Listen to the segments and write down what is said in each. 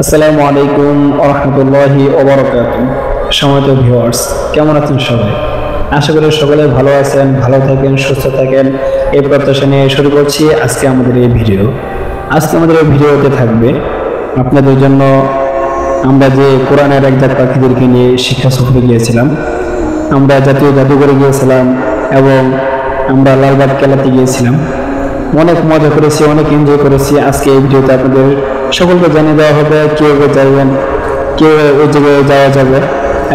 আসসালামু আলাইকুম ওয়া রাহমাতুল্লাহি ওয়া বারাকাতুহু। সম্মানিত ভিউয়ার্স, কেমন আছেন সবাই? আশা করি সকলে ভালো আছেন, ভালো থাকেন, সুস্থ থাকেন। এই প্রত্যাশা নিয়ে শুরু করছি আজকে আমাদের এই ভিডিও। আজকে আমাদের এই ভিডিওতে থাকবে আপনাদের জন্য আমরা যে কোরআনের একজাত পাখিদেরকে নিয়ে শিক্ষা সফরে গিয়েছিলাম, আমরা জাতীয় জাদুঘরে গিয়েছিলাম এবং আমরা লালবাগ কেল্লাতে গিয়েছিলাম। অনেক মজা করেছি, অনেক এনজয় করেছি। আজকে এই ভিডিওতে আপনাদের সকলকে জানিয়ে দেওয়া হবে কীভাবে যাবেন, কীভাবে ওই জায়গায় যাওয়া যাবে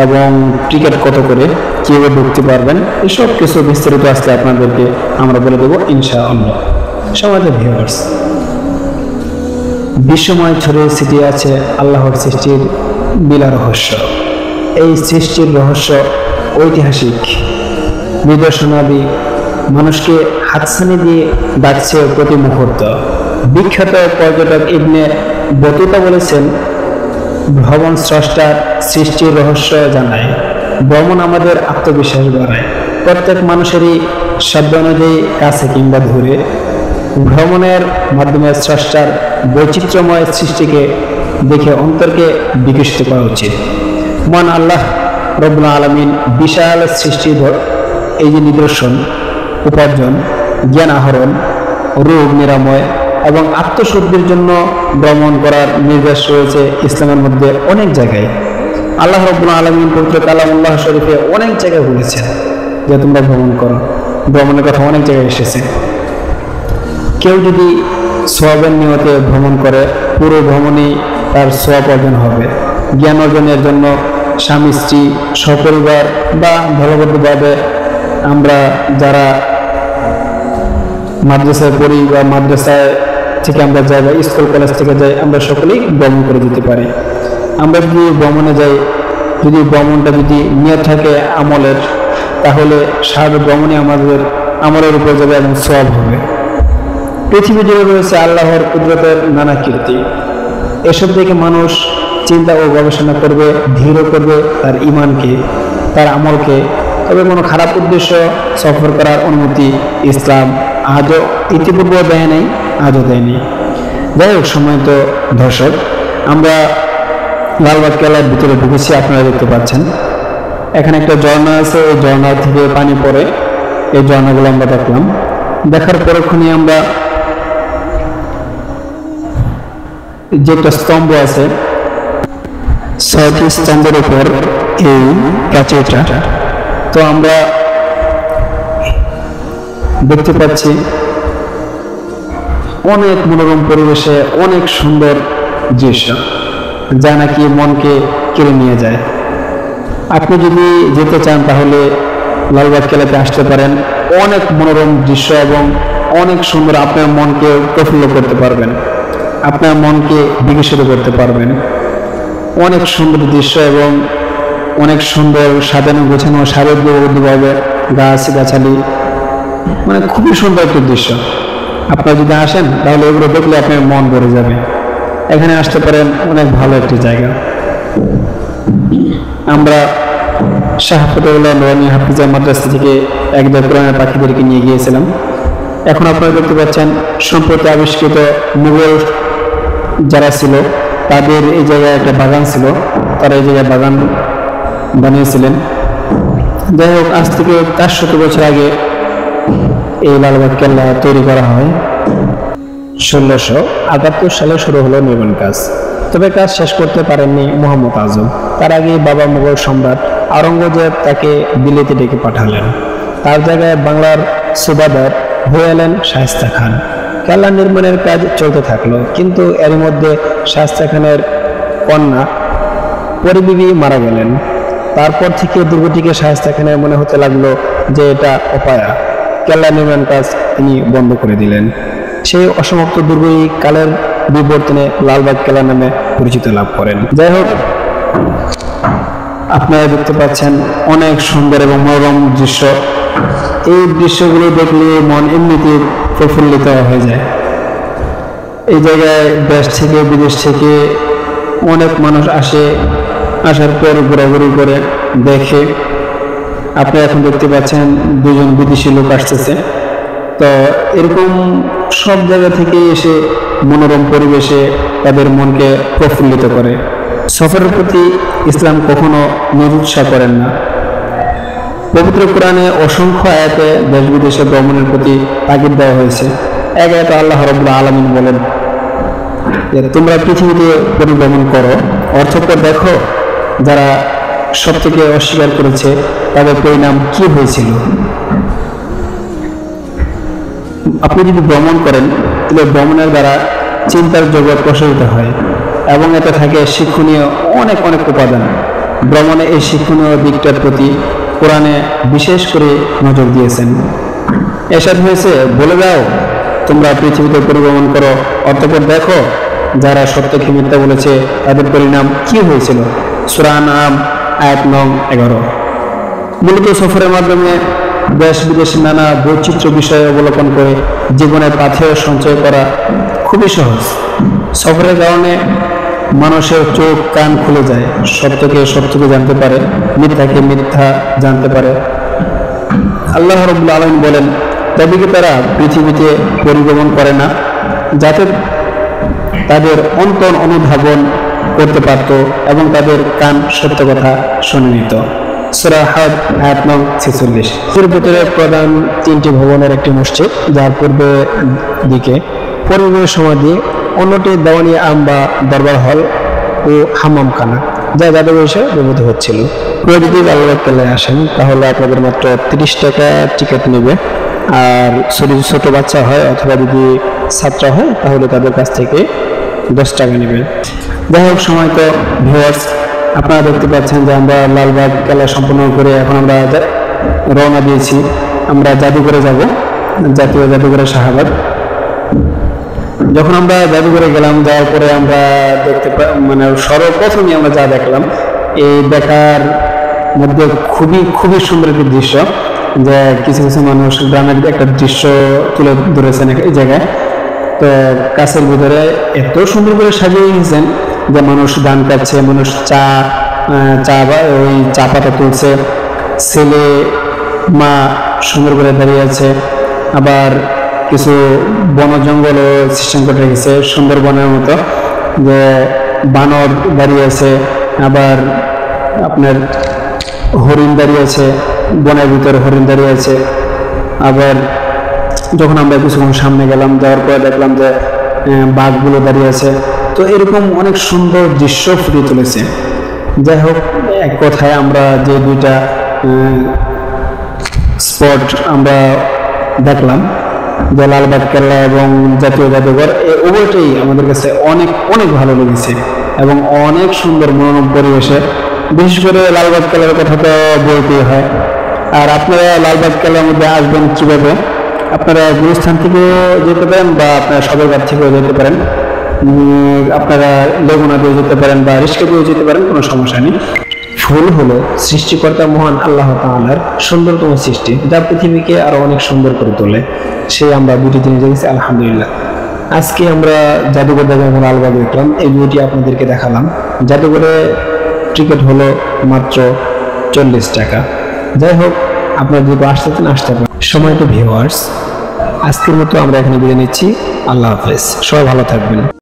এবং টিকিট কত করে, কীভাবে ঢুকতে পারবেন, এসব কিছু বিস্তারিত আজকে আপনাদেরকে আমরা বলে দেবো ইনশাআল্লাহ। সম্মানিত ভিউয়ার্স, বিশ্বময় ছড়িয়ে ছিটিয়ে আছে আল্লাহর সৃষ্টির বিলা রহস্য। এই সৃষ্টির রহস্য ঐতিহাসিক নিদর্শনাদি মানুষকে হাতছানি দিয়ে ডাকছে প্রতি মুহূর্ত। বিখ্যাত পর্যটক ইবনে বতুতা বলেছেন, ভ্রমণ স্রষ্টার সৃষ্টির রহস্য জানায়, ভ্রমণ আমাদের আত্মবিশ্বাস বাড়ায়। প্রত্যেক মানুষেরই শব্দ অনুযায়ী কাছে কিংবা দূরে ভ্রমণের মাধ্যমে স্রষ্টার বৈচিত্র্যময় সৃষ্টিকে দেখে অন্তরকে বিকশিত করা উচিত। মহান আল্লাহ রব্বুল আলামিন বিশাল সৃষ্টির এই যে নিদর্শন, উপার্জন, জ্ঞান আহরণ, রোগ নিরাময় এবং আত্মশুদ্ধির জন্য ভ্রমণ করার নির্দেশ রয়েছে ইসলামের মধ্যে অনেক জায়গায়। আল্লাহ রব্বুল আলামিন পবিত্র কালামুল্লাহ শরীফে অনেক জায়গায় বলেছেন যে তোমরা ভ্রমণ করো। ভ্রমণের কথা অনেক জায়গায় এসেছে। কেউ যদি সওয়াবের নিয়তে ভ্রমণ করে, পুরো ভ্রমণেই তার সওয়াব অর্জন হবে। জ্ঞান অর্জনের জন্য স্বামী স্ত্রী সপরিবার বা দলবদ্ধভাবে আমরা যারা মাদ্রাসায় পড়ি বা মাদ্রাসায় থেকে আমরা যাই বা স্কুল কলেজ থেকে যাই, আমরা সকলেই ভ্রমণ করে যেতে পারি। আমরা যদি ভ্রমণে যাই, যদি ভ্রমণটা যদি নিয়ত থাকে আমলের, তাহলে সারা ভ্রমণে আমাদের আমলের উপর যাবে এবং সওয়াব হবে। পৃথিবী জুড়ে রয়েছে আল্লাহর কুদরতের নানা কীর্তি। এসব দেখে মানুষ চিন্তা ও গবেষণা করবে, ধীর করবে তার ঈমানকে, তার আমলকে। তবে কোনো খারাপ উদ্দেশ্য সফর করার অনুমতি ইসলাম আজও ইতিপূর্বেও দেয় নাই, আজও দেয়নি। যাই হোক, সম্মানিত দর্শক, আমরা লালবাগ কেল্লার ভিতরে ঢুকেছি। আপনারা দেখতে পাচ্ছেন এখানে একটা ঝর্ণা আছে, এই ঝর্ণা থেকে পানি পড়ে। এই ঝর্ণাগুলো আমরা দেখলাম। দেখার পরক্ষণে আমরা যে একটা স্তম্ভ আছে, 6টি স্তম্ভের উপর এই প্রাচীরটা, তো আমরা দেখতে পাচ্ছি অনেক মনোরম পরিবেশে অনেক সুন্দর দৃশ্য, যা নাকি মনকে কেড়ে নিয়ে যায়। আপনি যদি যেতে চান তাহলে লালবাগ কেল্লাতে আসতে পারেন। অনেক মনোরম দৃশ্য এবং অনেক সুন্দর, আপনার মনকে প্রফুল্ল করতে পারবেন, আপনার মনকে বিকশিত করতে পারবেন। অনেক সুন্দর দৃশ্য এবং অনেক সুন্দর সাজানো গোছানো সারিবদ্ধভাবে গাছ গাছালি, মানে খুবই সুন্দর একটা দৃশ্য। আপনারা যদি আসেন তাহলে এগুলো দেখলে আপনার মন ভরে যাবে। এখানে আসতে পারেন, অনেক ভালো একটি জায়গা। আমরা শাহ ফতেউল্লাহ নুরানী হাফিজা মাদ্রাসা থেকে একদম কোরআনের পাখিদেরকে নিয়ে গিয়েছিলাম। এখন আপনারা দেখতে পাচ্ছেন সম্প্রতি আবিষ্কৃত মুঘল যারা ছিল তাদের এই জায়গায় একটা বাগান ছিল, তারা এই জায়গায় বাগান বানিয়েছিলেন। যাই হোক, আজ থেকে 400 বছর আগে এই লালবাগ কেল্লা তৈরি করা হয়। 1678 সালে শুরু হলো নির্মাণ কাজ। তবে কাজ শেষ করতে পারেননি মোহাম্মদ আজম। তার আগে বাবা মুঘল সম্রাট আওরঙ্গজেব তাকে দিল্লিতে ডেকে পাঠালেন। তার জায়গায় বাংলার সুবাদার হয়ে এলেন শায়েস্তা খান। কেল্লা নির্মাণের কাজ চলতে থাকলো, কিন্তু এর মধ্যে শায়েস্তা খানের কন্যা পরিবিবি মারা গেলেন। তারপর থেকে দুর্গটিকে শায়েস্তা খানের মনে হতে লাগলো যে এটা অপায়া। কেল্লা নির্মাণ কাজ তিনি বন্ধ করে দিলেন। সেই অসমাপ্ত দুর্গই কালের বিবর্তনে লালবাগ কেল্লা নামে পরিচিত লাভ করেন। যাই হোক, আপনারা দেখতে পাচ্ছেন অনেক সুন্দর এবং মনোরম দৃশ্য। এই দৃশ্যগুলো দেখলে মন এমনিতে প্রফুল্লিত হয়ে যায়। এই জায়গায় দেশ থেকে বিদেশ থেকে অনেক মানুষ আসে, আসার পর ঘোরাঘুরি করে দেখে। আপনি এখন দেখতে পাচ্ছেন 2জন বিদেশি লোক আসতেছে। তো এরকম সব জায়গা থেকে এসে মনোরম পরিবেশে তাদের মনকে প্রফুল্লিত করে। সফরের প্রতি ইসলাম কখনো নিরুৎসাহ করেন না। পবিত্র কোরআনে অসংখ্য আয়াতে দেশ বিদেশে ভ্রমণের প্রতি তাগিদ দেওয়া হয়েছে। এক আয়াতে আল্লাহ রাব্বুল আলামিন বলেন যে তোমরা পৃথিবীতে পরিভ্রমণ করো, অর্থকর দেখো যারা সত্যকে অস্বীকার করেছে তাদের পরিণাম কি হয়েছিল। আপনি যদি ভ্রমণ করেন তাহলে ভ্রমণের দ্বারা চিন্তার জগৎ প্রসারিত হয় এবং এতে থাকে শিক্ষণীয় অনেক অনেক উপাদান। ভ্রমণে এই শিক্ষণীয় দিকটার প্রতি কোরআনে বিশেষ করে নজর দিয়েছেন। এরশাদ হয়েছে, বলে দাও তোমরা পৃথিবীতে পরিভ্রমণ করো, অতঃপর দেখো যারা সত্যকে মিথ্যা বলেছে তাদের পরিণাম কি হয়েছিল। সূরা আনআম আয়াত নং 11। মূলত সফরের মাধ্যমে দেশ বিদেশে নানা বৈচিত্র্য বিষয় অবলোকন করে জীবনের পাথেয় সঞ্চয় করা খুবই সহজ। সফরের কারণে মানুষের চোখ কান খুলে যায়, সত্যকে সত্যকে জানতে পারে, মিথ্যাকে মিথ্যা জানতে পারে। আল্লাহ রাব্বুল আলামিন বলেন, তবে কি তারা পৃথিবীতে পরিভ্রমণ করে না যাতে তাদের অন্তর অনুধাবন করতে পারত এবং তাদের কান সত্য কথা শুনে নিত। সূরা হাদ আয়াত নং 46। এর ভিতরে প্রধান 3টি ভবনের একটি মসজিদ, যার পূর্ব দিকে পরিবহনের সমাধি, অন্যটি দেওয়ানি আম বা দরবার হল ও হাম্মামখানা, যা জাদুঘর হিসেবে ব্যবহৃত হচ্ছিল। যদি লালবাগ কেল্লায় আসেন তাহলে আপনাদের মাত্র 30 টাকা টিকিট নেবে। আর যদি ছোট বাচ্চা হয় অথবা যদি ছাত্র হয় তাহলে তাদের কাছ থেকে 10 টাকা নেবে। যাই হোক, সময় তো ভিউয়ার্স, আপনারা দেখতে পাচ্ছেন যে আমরা লালবাগ কেল্লা সম্পন্ন করে এখন আমরা রওনা দিয়েছি। আমরা জাদুঘরে যাব, জাতীয় জাদুঘরে শাহবাগ। যখন আমরা জাদুঘরে গেলাম, যাওয়ার পরে আমরা দেখতে মানে সর্বপ্রথমে আমরা যা দেখলাম, এই দেখার মধ্যে খুবই খুবই সুন্দর একটি দৃশ্য, যে কিছু কিছু মানুষ গ্রামের একটা দৃশ্য তুলে ধরেছেন এই জায়গায়। তো কাছের ভিতরে এত সুন্দর করে সাজিয়ে গেছেন যে মানুষ গান গাচ্ছে, মানুষ চা ওই চা পাতা তুলছে, ছেলে মা সুন্দর করে দাঁড়িয়ে আছে। আবার কিছু বন জঙ্গলও সিস্টেম করে রেখেছে সুন্দরবনের মতো, যে বানর দাঁড়িয়ে আছে, আবার আপনার হরিণ দাঁড়িয়ে আছে, বনের ভিতরে হরিণ দাঁড়িয়ে আছে। আবার যখন আমরা কিছুক্ষণ সামনে গেলাম, যাওয়ার পরে দেখলাম যে বাঘগুলো দাঁড়িয়ে আছে। তো এরকম অনেক সুন্দর দৃশ্য ফুটিয়ে তুলেছে। যাই হোক, এক কথায় আমরা যে 2টা স্পট আমরা দেখলাম, যে লালবাগ কেল্লা এবং জাতীয় জাদুঘর, উভয়টাই আমাদের কাছে অনেক অনেক ভালো লেগেছে এবং অনেক সুন্দর মনোরম পরিবেশে। বিশেষ করে লালবাগ কেল্লার কথা তো বলতেই হয়। আর আপনারা লালবাগ কেল্লার মধ্যে আসবেন কীভাবে? আপনারা গুলিস্তান থেকেও যেতে পারেন বা আপনারা সদরঘাট থেকেও যেতে পারেন, আপনারা লেগুনা দিয়ে যেতে পারেন বা রিস্কা দিয়েও যেতে পারেন, কোনো সমস্যা নেই। ফুল হলো সৃষ্টিকর্তা মহান আল্লাহ তাআলার সুন্দরতম সৃষ্টি, যা পৃথিবীকে আরো অনেক সুন্দর করে তোলে। সেই আমরা 2টি জিনিস দেখেছি, আলহামদুলিল্লাহ। আজকে আমরা জাদুঘর দেখে লালবাগ দেখলাম, এই 2টি আপনাদেরকে দেখালাম। জাদুঘরে টিকিট হলো মাত্র 40 টাকা। যাই হোক, আপনারা যদি আসতে পারেন। সময় তো ভিউয়ার্স, আজকের মতো আমরা এখানে বিদায় নিচ্ছি। আল্লাহ হাফেজ, সবাই ভালো থাকবেন।